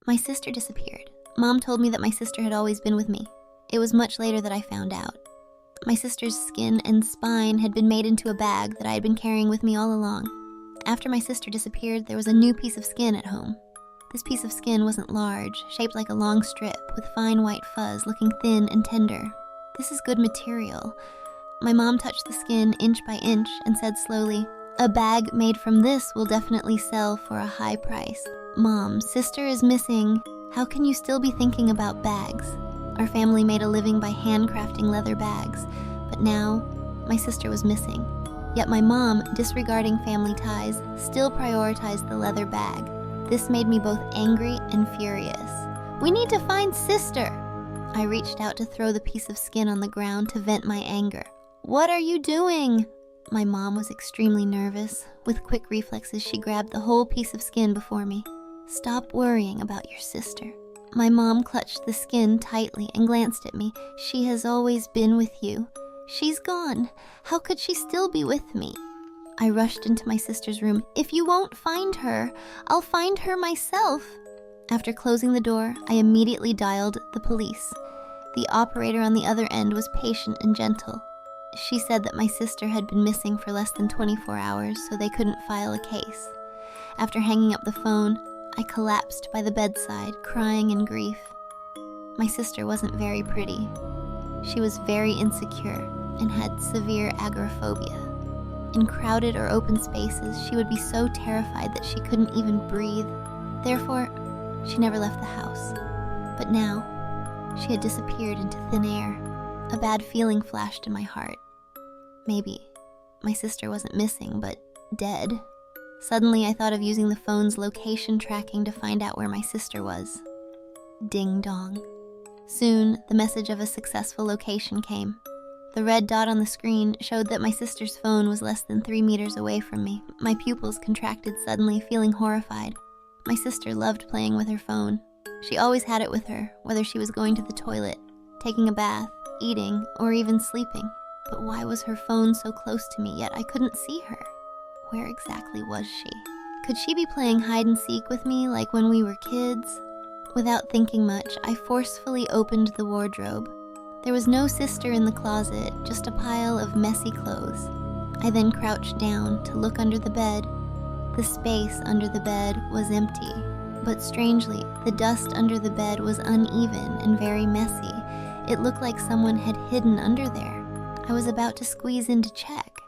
My sister disappeared. Mom told me that my sister had always been with me. It was much later that I found out. My sister's skin and spine had been made into a bag that I had been carrying with me all along. After my sister disappeared, there was a new piece of skin at home. This piece of skin wasn't large, shaped like a long strip, with fine white fuzz, looking thin and tender. This is good material. My mom touched the skin inch by inch and said slowly, "A bag made from this will definitely sell for a high price. Mom, sister is missing. How can you still be thinking about bags?" Our family made a living by handcrafting leather bags, but now my sister was missing. Yet my mom, disregarding family ties, still prioritized the leather bag. This made me both angry and furious. "We need to find sister!" I reached out to throw the piece of skin on the ground to vent my anger. "What are you doing?" My mom was extremely nervous. With quick reflexes, she grabbed the whole piece of skin before me. "Stop worrying about your sister." My mom clutched the skin tightly and glanced at me. "She has always been with you. She's gone. How could she still be with me?" I rushed into my sister's room. "If you won't find her, I'll find her myself." After closing the door, I immediately dialed the police. The operator on the other end was patient and gentle. She said that my sister had been missing for less than 24 hours, so they couldn't file a case. After hanging up the phone, I collapsed by the bedside, crying in grief. My sister wasn't very pretty. She was very insecure and had severe agoraphobia. In crowded or open spaces, she would be so terrified that she couldn't even breathe. Therefore, she never left the house. But now, she had disappeared into thin air. A bad feeling flashed in my heart. Maybe my sister wasn't missing, but dead. Suddenly, I thought of using the phone's location tracking to find out where my sister was. Ding dong. Soon, the message of a successful location came. The red dot on the screen showed that my sister's phone was less than 3 meters away from me. My pupils contracted suddenly, feeling horrified. My sister loved playing with her phone. She always had it with her, whether she was going to the toilet, taking a bath, eating, or even sleeping. But why was her phone so close to me, yet I couldn't see her? Where exactly was she? Could she be playing hide and seek with me like when we were kids? Without thinking much, I forcefully opened the wardrobe. There was no sister in the closet, just a pile of messy clothes. I then crouched down to look under the bed. The space under the bed was empty, but strangely, the dust under the bed was uneven and very messy. It looked like someone had hidden under there. I was about to squeeze in to check.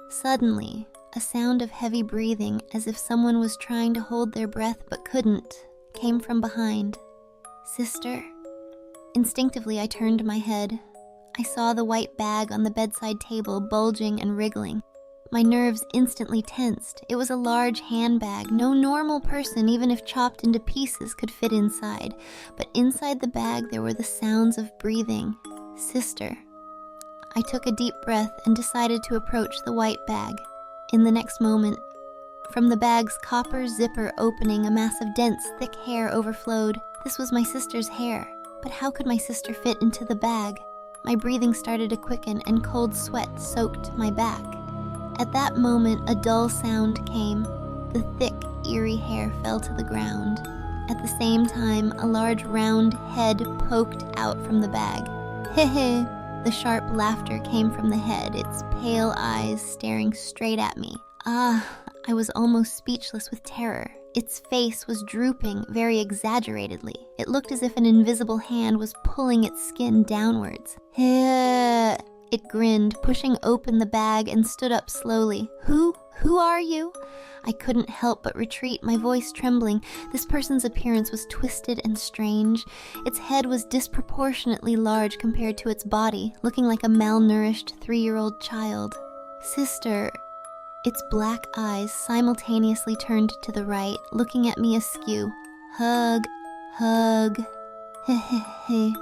Suddenly, a sound of heavy breathing, as if someone was trying to hold their breath but couldn't, came from behind. "Sister?" Instinctively, I turned my head. I saw the white bag on the bedside table bulging and wriggling. My nerves instantly tensed. It was a large handbag. No normal person, even if chopped into pieces, could fit inside. But inside the bag, there were the sounds of breathing. "Sister." I took a deep breath and decided to approach the white bag. In the next moment, from the bag's copper zipper opening, a mass of dense, thick hair overflowed. This was my sister's hair. But how could my sister fit into the bag? My breathing started to quicken and cold sweat soaked my back. At that moment, a dull sound came. The thick, eerie hair fell to the ground. At the same time, a large round head poked out from the bag. "Heh." The sharp laughter came from the head, its pale eyes staring straight at me. I was almost speechless with terror. Its face was drooping very exaggeratedly. It looked as if an invisible hand was pulling its skin downwards. "Heh." It grinned, pushing open the bag, and stood up slowly. Who are you?" I couldn't help but retreat, my voice trembling. This person's appearance was twisted and strange. Its head was disproportionately large compared to its body, looking like a malnourished 3-year-old child. "Sister." Its black eyes simultaneously turned to the right, looking at me askew. Hug. Hehehe.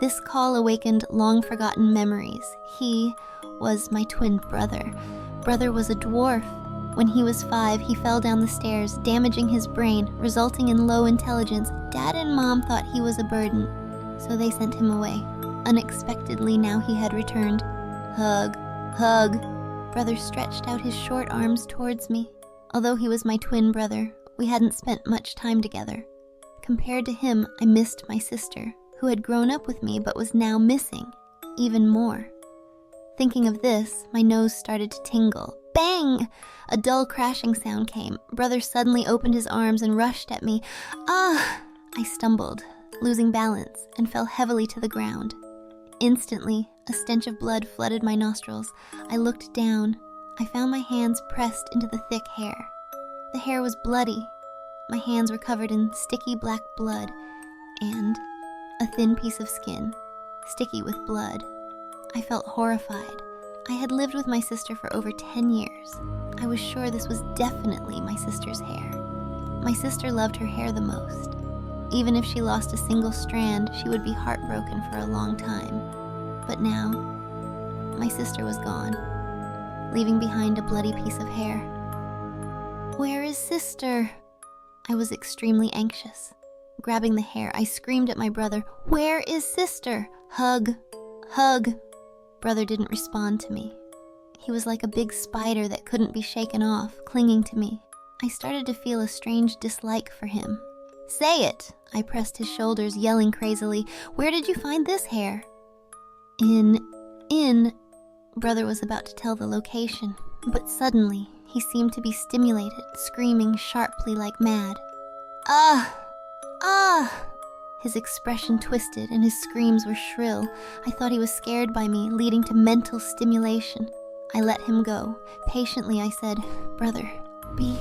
This call awakened long-forgotten memories. He was my twin brother. Brother was a dwarf. When he was 5, he fell down the stairs, damaging his brain, resulting in low intelligence. Dad and Mom thought he was a burden, so they sent him away. Unexpectedly, now he had returned. Hug. Brother stretched out his short arms towards me. Although he was my twin brother, we hadn't spent much time together. Compared to him, I missed my sister, who had grown up with me but was now missing, even more. Thinking of this, my nose started to tingle. Bang! A dull crashing sound came. Brother suddenly opened his arms and rushed at me. Ah! I stumbled, losing balance, and fell heavily to the ground. Instantly, a stench of blood flooded my nostrils. I looked down. I found my hands pressed into the thick hair. The hair was bloody. My hands were covered in sticky black blood, and a thin piece of skin, sticky with blood. I felt horrified. I had lived with my sister for over 10 years. I was sure this was definitely my sister's hair. My sister loved her hair the most. Even if she lost a single strand, she would be heartbroken for a long time. But now, my sister was gone, leaving behind a bloody piece of hair. Where is sister? I was extremely anxious. Grabbing the hair, I screamed at my brother, "Where is sister? Hug! Hug!" Brother didn't respond to me. He was like a big spider that couldn't be shaken off, clinging to me. I started to feel a strange dislike for him. "Say it!" I pressed his shoulders, yelling crazily. "Where did you find this hair?" In... Brother was about to tell the location, but suddenly he seemed to be stimulated, screaming sharply like mad. "Ah! Ah!" His expression twisted and his screams were shrill. I thought he was scared by me, leading to mental stimulation. I let him go. Patiently I said, "Brother, be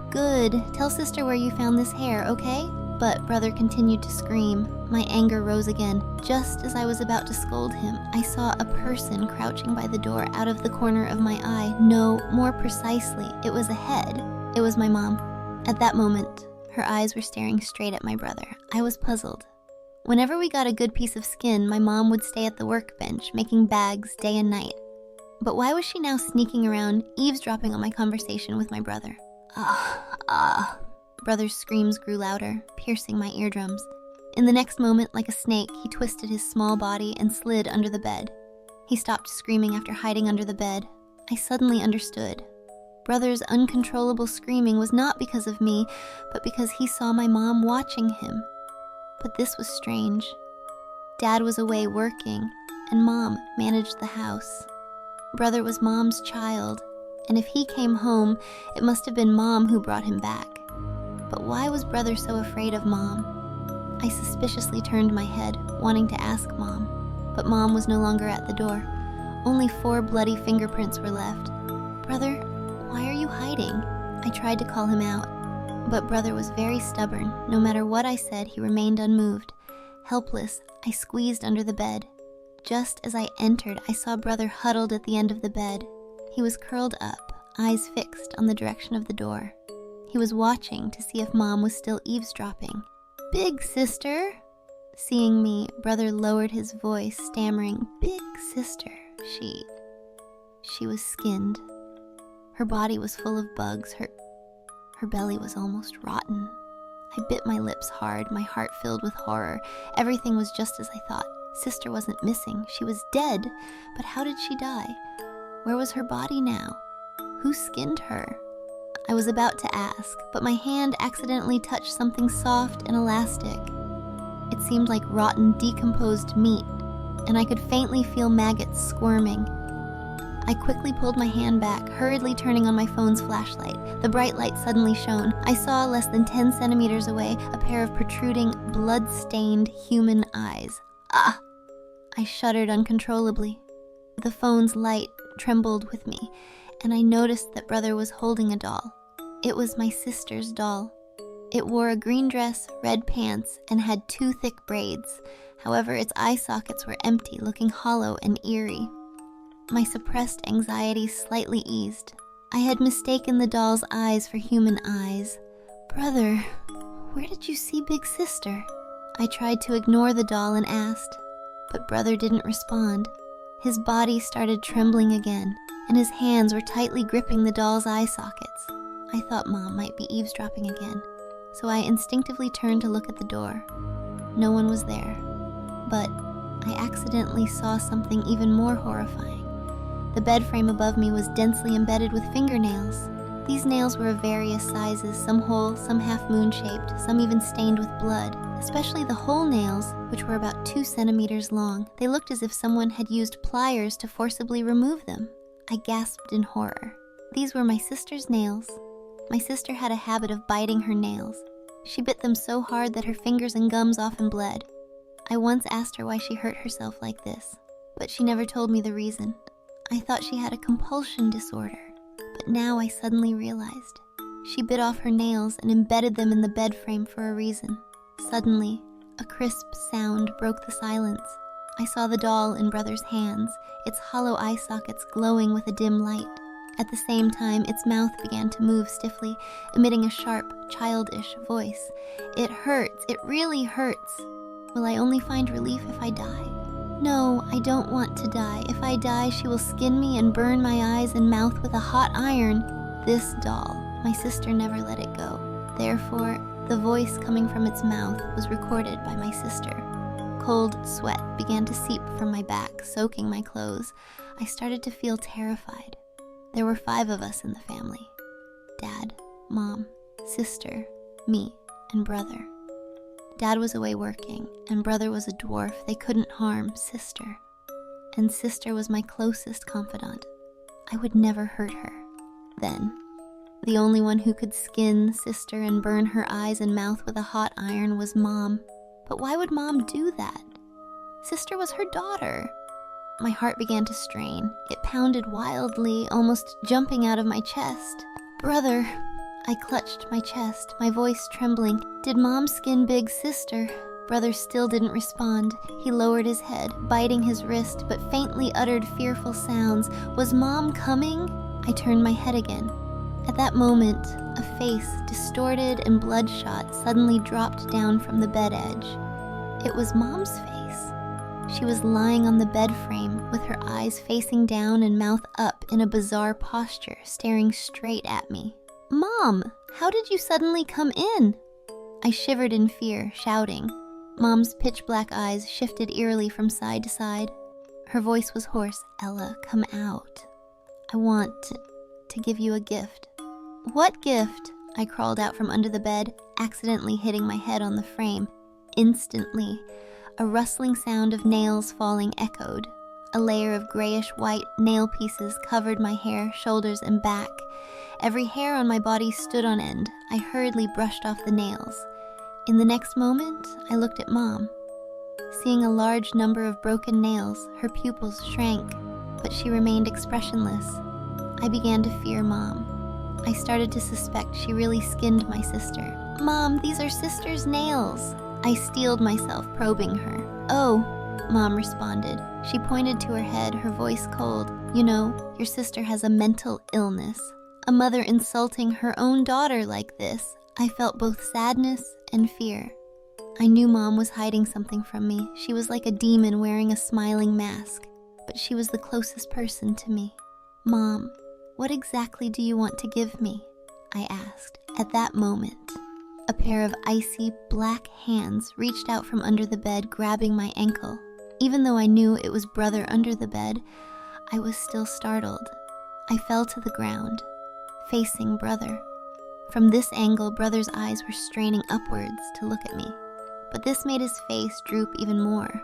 good. Tell sister where you found this hair, okay?" But brother continued to scream. My anger rose again. Just as I was about to scold him, I saw a person crouching by the door out of the corner of my eye. No, more precisely, it was a head. It was my mom. At that moment, her eyes were staring straight at my brother. I was puzzled. Whenever we got a good piece of skin, my mom would stay at the workbench, making bags day and night. But why was she now sneaking around, eavesdropping on my conversation with my brother? Ah. Brother's screams grew louder, piercing my eardrums. In the next moment, like a snake, he twisted his small body and slid under the bed. He stopped screaming after hiding under the bed. I suddenly understood. Brother's uncontrollable screaming was not because of me, but because he saw my mom watching him. But this was strange. Dad was away working, and Mom managed the house. Brother was Mom's child, and if he came home, it must have been Mom who brought him back. But why was Brother so afraid of Mom? I suspiciously turned my head, wanting to ask Mom, but Mom was no longer at the door. Only 4 bloody fingerprints were left. "Brother, why are you hiding?" I tried to call him out, but Brother was very stubborn. No matter what I said, he remained unmoved. Helpless, I squeezed under the bed. Just as I entered, I saw Brother huddled at the end of the bed. He was curled up, eyes fixed on the direction of the door. He was watching to see if Mom was still eavesdropping. "Big sister?" Seeing me, Brother lowered his voice, stammering, "Big sister, she was skinned. Her body was full of bugs, her belly was almost rotten." I bit my lips hard, my heart filled with horror. Everything was just as I thought. Sister wasn't missing, she was dead. But how did she die? Where was her body now? Who skinned her? I was about to ask, but my hand accidentally touched something soft and elastic. It seemed like rotten, decomposed meat, and I could faintly feel maggots squirming. I quickly pulled my hand back, hurriedly turning on my phone's flashlight. The bright light suddenly shone. I saw less than 10 centimeters away a pair of protruding, blood-stained human eyes. Ah! I shuddered uncontrollably. The phone's light trembled with me, and I noticed that Brother was holding a doll. It was my sister's doll. It wore a green dress, red pants, and had 2 thick braids. However, its eye sockets were empty, looking hollow and eerie. My suppressed anxiety slightly eased. I had mistaken the doll's eyes for human eyes. "Brother, where did you see Big Sister?" I tried to ignore the doll and asked, but Brother didn't respond. His body started trembling again, and his hands were tightly gripping the doll's eye sockets. I thought Mom might be eavesdropping again, so I instinctively turned to look at the door. No one was there, but I accidentally saw something even more horrifying. The bed frame above me was densely embedded with fingernails. These nails were of various sizes, some whole, some half moon-shaped, some even stained with blood. Especially the whole nails, which were about 2 centimeters long. They looked as if someone had used pliers to forcibly remove them. I gasped in horror. These were my sister's nails. My sister had a habit of biting her nails. She bit them so hard that her fingers and gums often bled. I once asked her why she hurt herself like this, but she never told me the reason. I thought she had a compulsion disorder, but now I suddenly realized. She bit off her nails and embedded them in the bed frame for a reason. Suddenly, a crisp sound broke the silence. I saw the doll in Brother's hands, its hollow eye sockets glowing with a dim light. At the same time, its mouth began to move stiffly, emitting a sharp, childish voice. It hurts. It really hurts. Will I only find relief if I die? No, I don't want to die. If I die, she will skin me and burn my eyes and mouth with a hot iron. This doll, my sister never let it go. Therefore, the voice coming from its mouth was recorded by my sister. Cold sweat began to seep from my back, soaking my clothes. I started to feel terrified. There were 5 of us in the family. Dad, Mom, sister, me, and brother. Dad was away working, and brother was a dwarf. They couldn't harm sister. And sister was my closest confidant. I would never hurt her. Then, the only one who could skin sister and burn her eyes and mouth with a hot iron was Mom. But why would Mom do that? Sister was her daughter. My heart began to strain. It pounded wildly, almost jumping out of my chest. Brother. I clutched my chest, my voice trembling. Did Mom skin big sister? Brother still didn't respond. He lowered his head, biting his wrist, but faintly uttered fearful sounds. Was Mom coming? I turned my head again. At that moment, a face, distorted and bloodshot, suddenly dropped down from the bed edge. It was Mom's face. She was lying on the bed frame, with her eyes facing down and mouth up in a bizarre posture, staring straight at me. Mom, how did you suddenly come in? I shivered in fear, shouting. Mom's pitch-black eyes shifted eerily from side to side. Her voice was hoarse. Ella, come out. I want to give you a gift. What gift? I crawled out from under the bed, accidentally hitting my head on the frame. Instantly, a rustling sound of nails falling echoed. A layer of grayish-white nail pieces covered my hair, shoulders, and back. Every hair on my body stood on end. I hurriedly brushed off the nails. In the next moment, I looked at Mom. Seeing a large number of broken nails, her pupils shrank, but she remained expressionless. I began to fear Mom. I started to suspect she really skinned my sister. Mom, these are sister's nails. I steeled myself, probing her. Oh, Mom responded. She pointed to her head, her voice cold. You know, your sister has a mental illness. A mother insulting her own daughter like this. I felt both sadness and fear. I knew Mom was hiding something from me. She was like a demon wearing a smiling mask, but she was the closest person to me. Mom, what exactly do you want to give me? I asked. At that moment, a pair of icy, black hands reached out from under the bed, grabbing my ankle. Even though I knew it was brother under the bed, I was still startled. I fell to the ground, facing brother. From this angle, brother's eyes were straining upwards to look at me, but this made his face droop even more.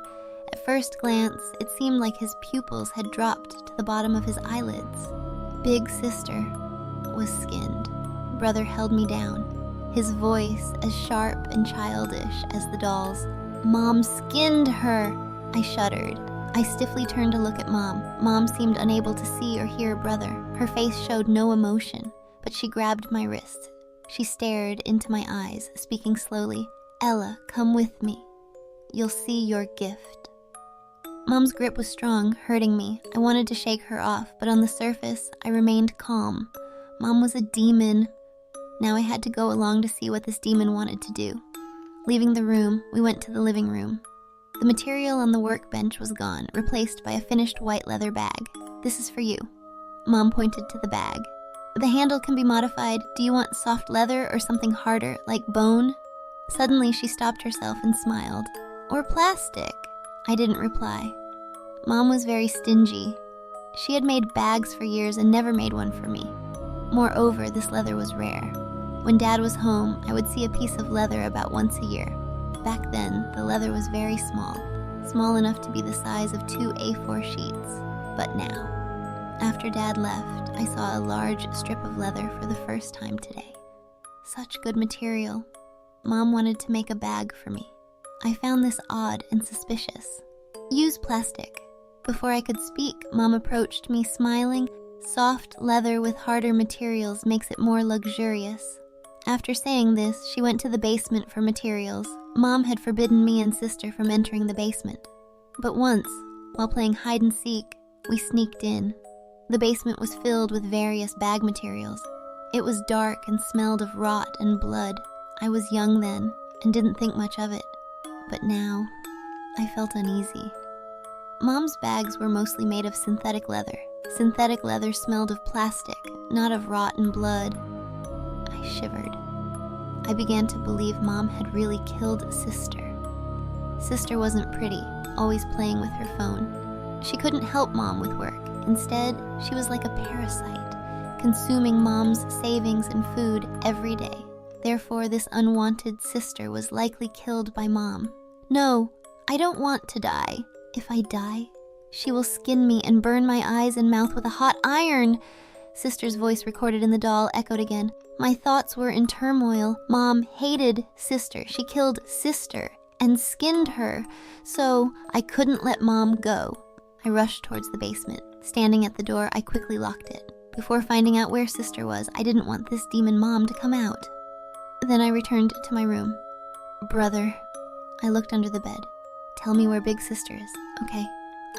At first glance, it seemed like his pupils had dropped to the bottom of his eyelids. Big sister was skinned. Brother held me down, his voice as sharp and childish as the doll's. Mom skinned her! I shuddered. I stiffly turned to look at Mom. Mom seemed unable to see or hear brother. Her face showed no emotion, but she grabbed my wrist. She stared into my eyes, speaking slowly. Ella, come with me. You'll see your gift. Mom's grip was strong, hurting me. I wanted to shake her off, but on the surface, I remained calm. Mom was a demon. Now I had to go along to see what this demon wanted to do. Leaving the room, we went to the living room. The material on the workbench was gone, replaced by a finished white leather bag. This is for you. Mom pointed to the bag. The handle can be modified. Do you want soft leather or something harder, like bone? Suddenly she stopped herself and smiled. Or plastic. I didn't reply. Mom was very stingy. She had made bags for years and never made one for me. Moreover, this leather was rare. When Dad was home, I would see a piece of leather about once a year. Back then, the leather was very small enough to be the size of 2 A4 sheets. But now, after Dad left, I saw a large strip of leather for the first time today. Such good material. Mom wanted to make a bag for me. I found this odd and suspicious. Use plastic. Before I could speak, Mom approached me smiling. Soft leather with harder materials makes it more luxurious. After saying this, she went to the basement for materials. Mom had forbidden me and sister from entering the basement. But once, while playing hide and seek, we sneaked in. The basement was filled with various bag materials. It was dark and smelled of rot and blood. I was young then and didn't think much of it. But now, I felt uneasy. Mom's bags were mostly made of synthetic leather. Synthetic leather smelled of plastic, not of rot and blood. I shivered. I began to believe Mom had really killed Sister. Sister wasn't pretty, always playing with her phone. She couldn't help Mom with work. Instead, she was like a parasite, consuming Mom's savings and food every day. Therefore, this unwanted sister was likely killed by Mom. No, I don't want to die. If I die, she will skin me and burn my eyes and mouth with a hot iron. Sister's voice recorded in the doll echoed again. My thoughts were in turmoil. Mom hated Sister. She killed Sister and skinned her, so I couldn't let Mom go. I rushed towards the basement. Standing at the door, I quickly locked it. Before finding out where Sister was, I didn't want this demon Mom to come out. Then I returned to my room. Brother. I looked under the bed. Tell me where Big Sister is, okay?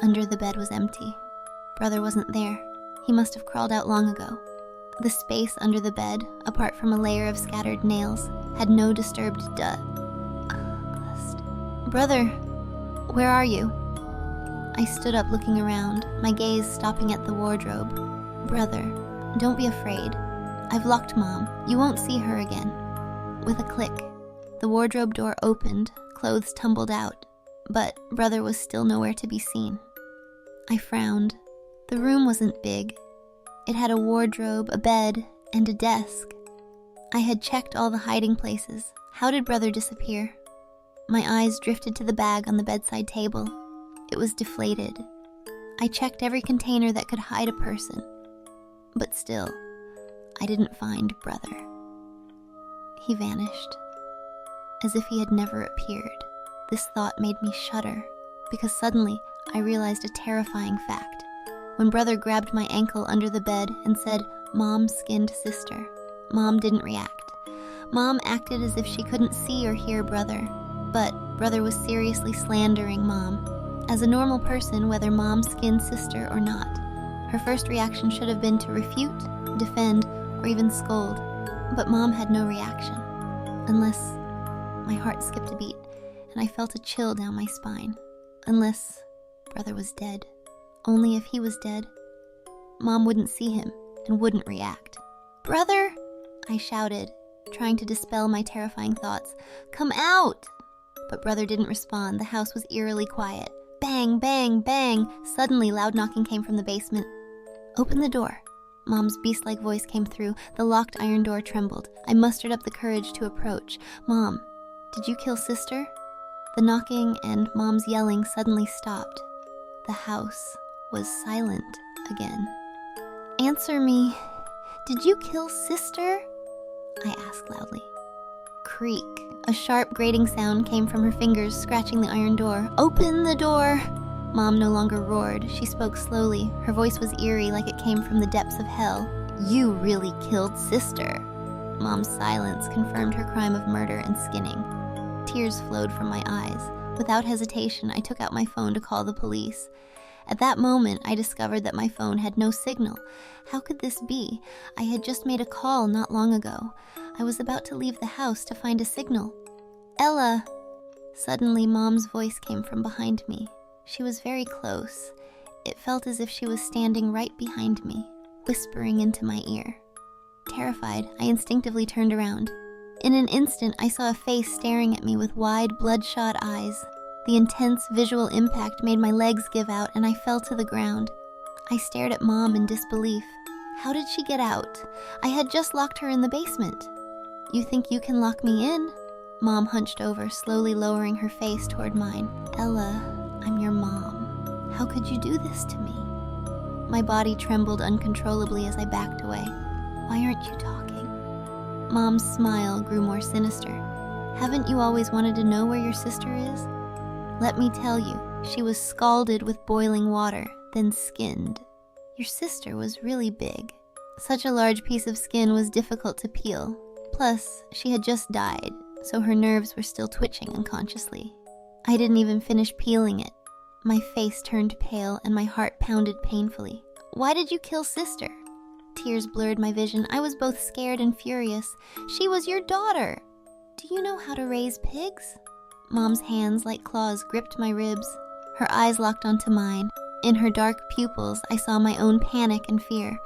Under the bed was empty. Brother wasn't there. He must have crawled out long ago. The space under the bed, apart from a layer of scattered nails, had no disturbed dust. Brother, where are you? I stood up looking around, my gaze stopping at the wardrobe. Brother, don't be afraid. I've locked Mom. You won't see her again. With a click, the wardrobe door opened, clothes tumbled out, but Brother was still nowhere to be seen. I frowned. The room wasn't big. It had a wardrobe, a bed, and a desk. I had checked all the hiding places. How did Brother disappear? My eyes drifted to the bag on the bedside table. It was deflated. I checked every container that could hide a person. But still, I didn't find Brother. He vanished, as if he had never appeared. This thought made me shudder, because suddenly I realized a terrifying fact. When Brother grabbed my ankle under the bed and said, "Mom skinned Sister," Mom didn't react. Mom acted as if she couldn't see or hear Brother, but Brother was seriously slandering Mom. As a normal person, whether Mom skinned Sister or not, her first reaction should have been to refute, defend, or even scold. But Mom had no reaction, unless my heart skipped a beat and I felt a chill down my spine. Unless Brother was dead. Only if he was dead, Mom wouldn't see him and wouldn't react. "Brother!" I shouted, trying to dispel my terrifying thoughts. "Come out!" But Brother didn't respond. The house was eerily quiet. Bang, bang, bang! Suddenly, loud knocking came from the basement. "Open the door." Mom's beast-like voice came through. The locked iron door trembled. I mustered up the courage to approach. "Mom, did you kill Sister?" The knocking and Mom's yelling suddenly stopped. The house was silent again. "Answer me. Did you kill Sister?" I asked loudly. Creak. A sharp grating sound came from her fingers scratching the iron door. "Open the door!" Mom no longer roared. She spoke slowly. Her voice was eerie, like it came from the depths of hell. "You really killed Sister." Mom's silence confirmed her crime of murder and skinning. Tears flowed from my eyes. Without hesitation, I took out my phone to call the police. At that moment, I discovered that my phone had no signal. How could this be? I had just made a call not long ago. I was about to leave the house to find a signal. "Ella!" Suddenly, Mom's voice came from behind me. She was very close. It felt as if she was standing right behind me, whispering into my ear. Terrified, I instinctively turned around. In an instant, I saw a face staring at me with wide, bloodshot eyes. The intense visual impact made my legs give out and I fell to the ground. I stared at Mom in disbelief. How did she get out? I had just locked her in the basement. You think you can lock me in? Mom hunched over, slowly lowering her face toward mine. Ella, I'm your mom. How could you do this to me? My body trembled uncontrollably as I backed away. Why aren't you talking? Mom's smile grew more sinister. Haven't you always wanted to know where your sister is? Let me tell you, she was scalded with boiling water, then skinned. Your sister was really big. Such a large piece of skin was difficult to peel. Plus, she had just died, so her nerves were still twitching unconsciously. I didn't even finish peeling it. My face turned pale and my heart pounded painfully. Why did you kill sister? Tears blurred my vision. I was both scared and furious. She was your daughter. Do you know how to raise pigs? Mom's hands, like claws, gripped my ribs. Her eyes locked onto mine. In her dark pupils, I saw my own panic and fear.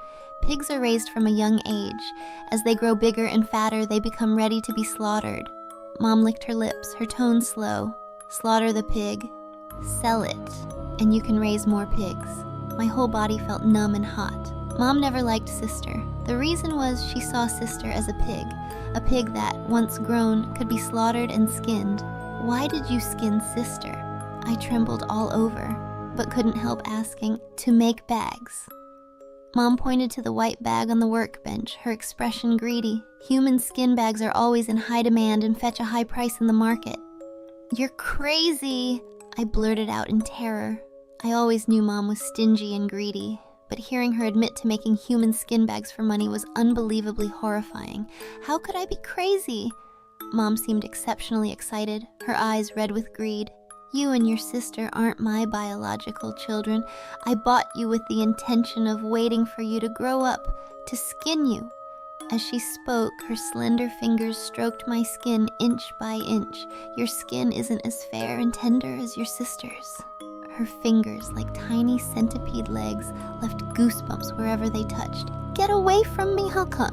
Pigs are raised from a young age. As they grow bigger and fatter, they become ready to be slaughtered. Mom licked her lips, her tone slow. Slaughter the pig. Sell it, and you can raise more pigs. My whole body felt numb and hot. Mom never liked sister. The reason was she saw sister as a pig that, once grown, could be slaughtered and skinned. Why did you skin sister? I trembled all over, but couldn't help asking. To make bags. Mom pointed to the white bag on the workbench, her expression greedy. Human skin bags are always in high demand and fetch a high price in the market. You're crazy, I blurted out in terror. I always knew Mom was stingy and greedy, but hearing her admit to making human skin bags for money was unbelievably horrifying. How could I be crazy? Mom seemed exceptionally excited, her eyes red with greed. You and your sister aren't my biological children. I bought you with the intention of waiting for you to grow up, to skin you. As she spoke, her slender fingers stroked my skin inch by inch. Your skin isn't as fair and tender as your sister's. Her fingers, like tiny centipede legs, left goosebumps wherever they touched. Get away from me, Haka!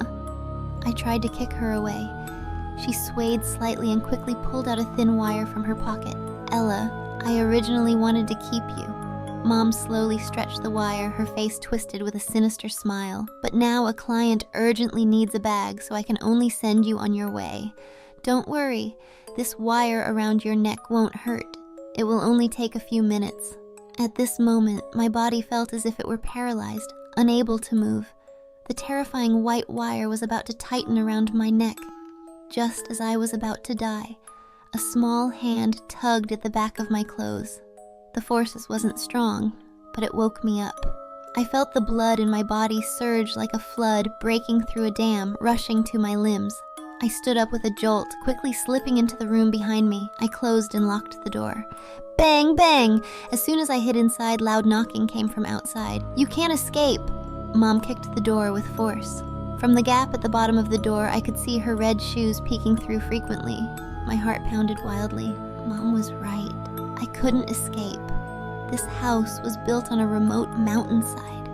I tried to kick her away. She swayed slightly and quickly pulled out a thin wire from her pocket. Ella, I originally wanted to keep you. Mom slowly stretched the wire, her face twisted with a sinister smile. But now a client urgently needs a bag, so I can only send you on your way. Don't worry, this wire around your neck won't hurt. It will only take a few minutes. At this moment, my body felt as if it were paralyzed, unable to move. The terrifying white wire was about to tighten around my neck. Just as I was about to die, a small hand tugged at the back of my clothes. The force wasn't strong, but it woke me up. I felt the blood in my body surge like a flood breaking through a dam, rushing to my limbs. I stood up with a jolt, quickly slipping into the room behind me. I closed and locked the door. Bang, bang! As soon as I hid inside, loud knocking came from outside. You can't escape! Mom kicked the door with force. From the gap at the bottom of the door, I could see her red shoes peeking through frequently. My heart pounded wildly. Mom was right. I couldn't escape. This house was built on a remote mountainside.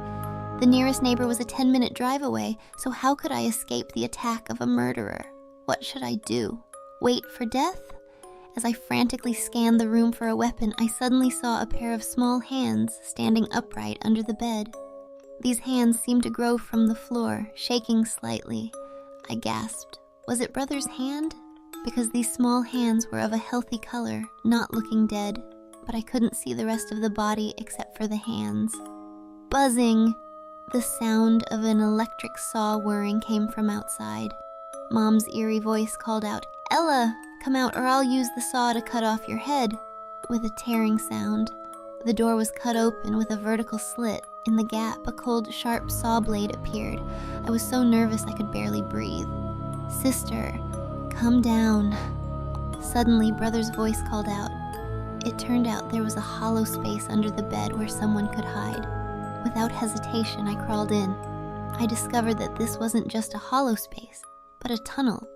The nearest neighbor was a 10-minute drive away, so how could I escape the attack of a murderer? What should I do? Wait for death? As I frantically scanned the room for a weapon, I suddenly saw a pair of small hands standing upright under the bed. These hands seemed to grow from the floor, shaking slightly. I gasped. Was it Brother's hand? Because these small hands were of a healthy color, not looking dead, but I couldn't see the rest of the body except for the hands. Buzzing! The sound of an electric saw whirring came from outside. Mom's eerie voice called out, Ella, come out or I'll use the saw to cut off your head. With a tearing sound, the door was cut open with a vertical slit. In the gap, a cold, sharp saw blade appeared. I was so nervous I could barely breathe. Sister, come down. Suddenly, Brother's voice called out. It turned out there was a hollow space under the bed where someone could hide. Without hesitation, I crawled in. I discovered that this wasn't just a hollow space, but a tunnel.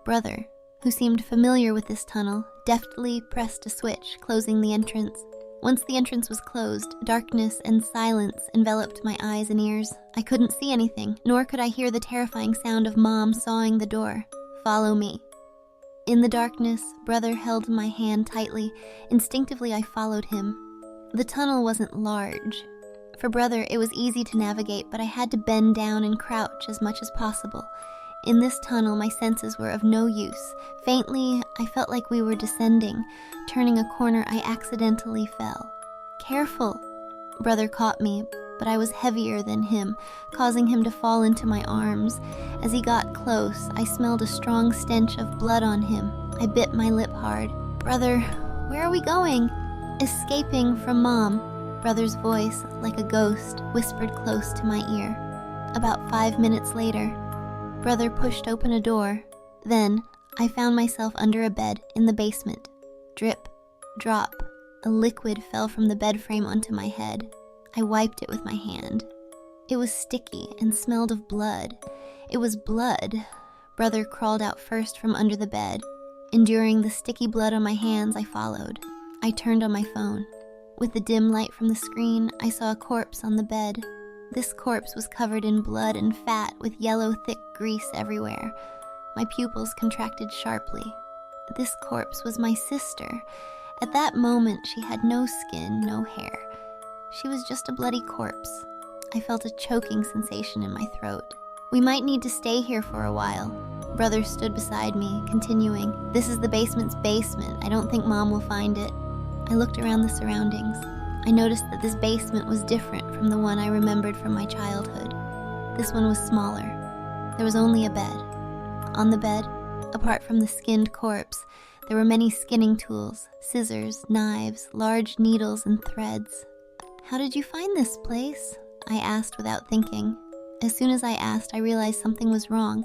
Brother, who seemed familiar with this tunnel, deftly pressed a switch, closing the entrance. Once the entrance was closed, darkness and silence enveloped my eyes and ears. I couldn't see anything, nor could I hear the terrifying sound of Mom sawing the door. Follow me. In the darkness, Brother held my hand tightly. Instinctively, I followed him. The tunnel wasn't large. For Brother, it was easy to navigate, but I had to bend down and crouch as much as possible. In this tunnel, my senses were of no use. Faintly, I felt like we were descending. Turning a corner, I accidentally fell. "Careful!" Brother caught me, but I was heavier than him, causing him to fall into my arms. As he got close, I smelled a strong stench of blood on him. I bit my lip hard. "Brother, where are we going?" "Escaping from Mom." Brother's voice, like a ghost, whispered close to my ear. About 5 minutes later, Brother pushed open a door. Then, I found myself under a bed in the basement. Drip, drop, a liquid fell from the bed frame onto my head. I wiped it with my hand. It was sticky and smelled of blood. It was blood. Brother crawled out first from under the bed. Enduring the sticky blood on my hands, I followed. I turned on my phone. With the dim light from the screen, I saw a corpse on the bed. This corpse was covered in blood and fat with yellow, thick grease everywhere. My pupils contracted sharply. This corpse was my sister. At that moment, she had no skin, no hair. She was just a bloody corpse. I felt a choking sensation in my throat. "We might need to stay here for a while." Brother stood beside me, continuing, "This is the basement's basement. I don't think Mom will find it." I looked around the surroundings. I noticed that this basement was different from the one I remembered from my childhood. This one was smaller. There was only a bed. On the bed, apart from the skinned corpse, there were many skinning tools, scissors, knives, large needles, and threads. "How did you find this place?" I asked without thinking. As soon as I asked, I realized something was wrong.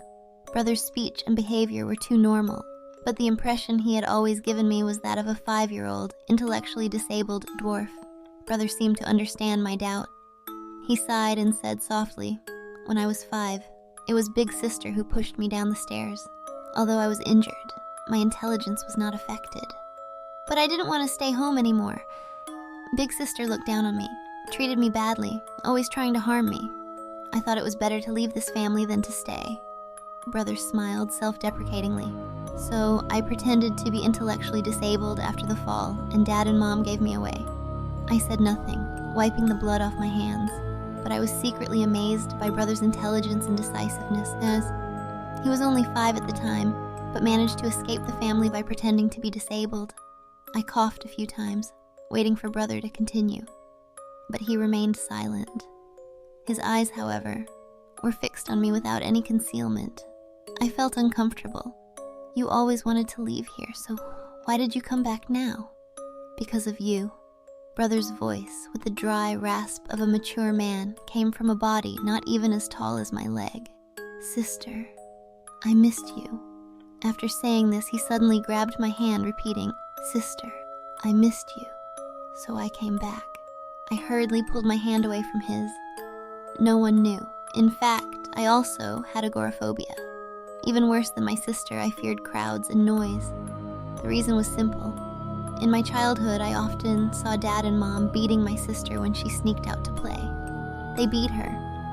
Brother's speech and behavior were too normal, but the impression he had always given me was that of a 5-year-old, intellectually disabled dwarf. Brother seemed to understand my doubt. He sighed and said softly, "When I was 5, it was Big Sister who pushed me down the stairs. Although I was injured, my intelligence was not affected. But I didn't want to stay home anymore. Big Sister looked down on me, treated me badly, always trying to harm me. I thought it was better to leave this family than to stay." Brother smiled self-deprecatingly. "So I pretended to be intellectually disabled after the fall, and Dad and Mom gave me away." I said nothing, wiping the blood off my hands, but I was secretly amazed by Brother's intelligence and decisiveness, as he was only 5 at the time, but managed to escape the family by pretending to be disabled. I coughed a few times, waiting for Brother to continue, but he remained silent. His eyes, however, were fixed on me without any concealment. I felt uncomfortable. "You always wanted to leave here, so why did you come back now?" "Because of you." Brother's voice, with the dry rasp of a mature man, came from a body not even as tall as my leg. "Sister, I missed you." After saying this, he suddenly grabbed my hand, repeating, "Sister, I missed you, so I came back." I hurriedly pulled my hand away from his. No one knew. In fact, I also had agoraphobia. Even worse than my sister, I feared crowds and noise. The reason was simple. In my childhood, I often saw Dad and Mom beating my sister when she sneaked out to play. They beat her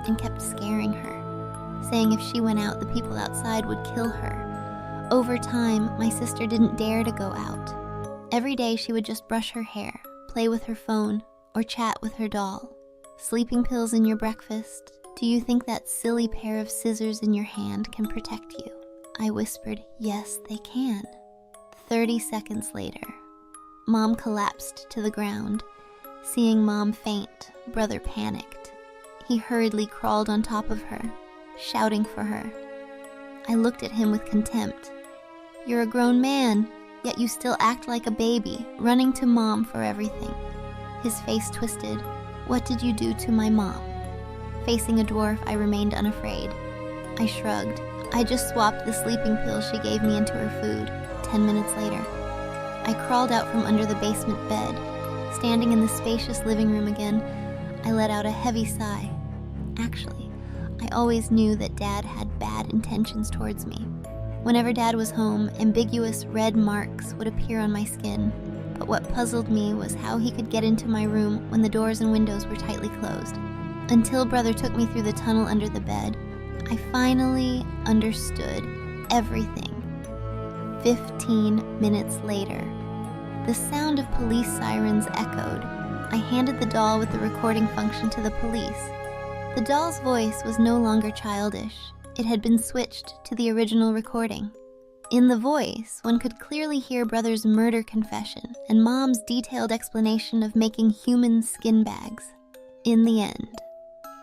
and kept scaring her, saying if she went out, the people outside would kill her. Over time, my sister didn't dare to go out. Every day she would just brush her hair, play with her phone, or chat with her doll. "Sleeping pills in your breakfast? Do you think that silly pair of scissors in your hand can protect you?" I whispered, "Yes, they can." 30 seconds later, Mom collapsed to the ground. Seeing Mom faint, Brother panicked. He hurriedly crawled on top of her, shouting for her. I looked at him with contempt. "You're a grown man, yet you still act like a baby, running to Mom for everything." His face twisted. "What did you do to my mom?" Facing a dwarf, I remained unafraid. I shrugged. "I just swapped the sleeping pills she gave me into her food." 10 minutes later, I crawled out from under the basement bed. Standing in the spacious living room again, I let out a heavy sigh. Actually, I always knew that Dad had bad intentions towards me. Whenever Dad was home, ambiguous red marks would appear on my skin. But what puzzled me was how he could get into my room when the doors and windows were tightly closed. Until Brother took me through the tunnel under the bed, I finally understood everything. 15 minutes later, the sound of police sirens echoed. I handed the doll with the recording function to the police. The doll's voice was no longer childish. It had been switched to the original recording. In the voice, one could clearly hear Brother's murder confession and Mom's detailed explanation of making human skin bags. In the end,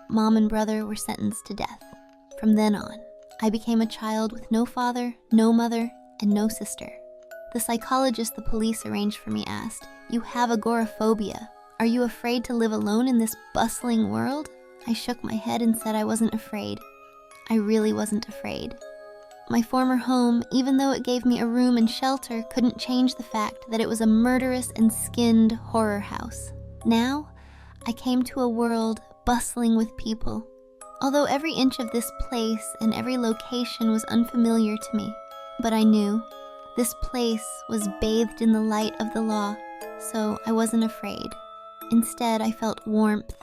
Mom and Brother were sentenced to death. From then on, I became a child with no father, no mother, and no sister. The psychologist the police arranged for me asked, "You have agoraphobia. Are you afraid to live alone in this bustling world?" I shook my head and said I wasn't afraid. I really wasn't afraid. My former home, even though it gave me a room and shelter, couldn't change the fact that it was a murderous and skinned horror house. Now, I came to a world bustling with people. Although every inch of this place and every location was unfamiliar to me, but I knew this place was bathed in the light of the law, so I wasn't afraid. Instead, I felt warmth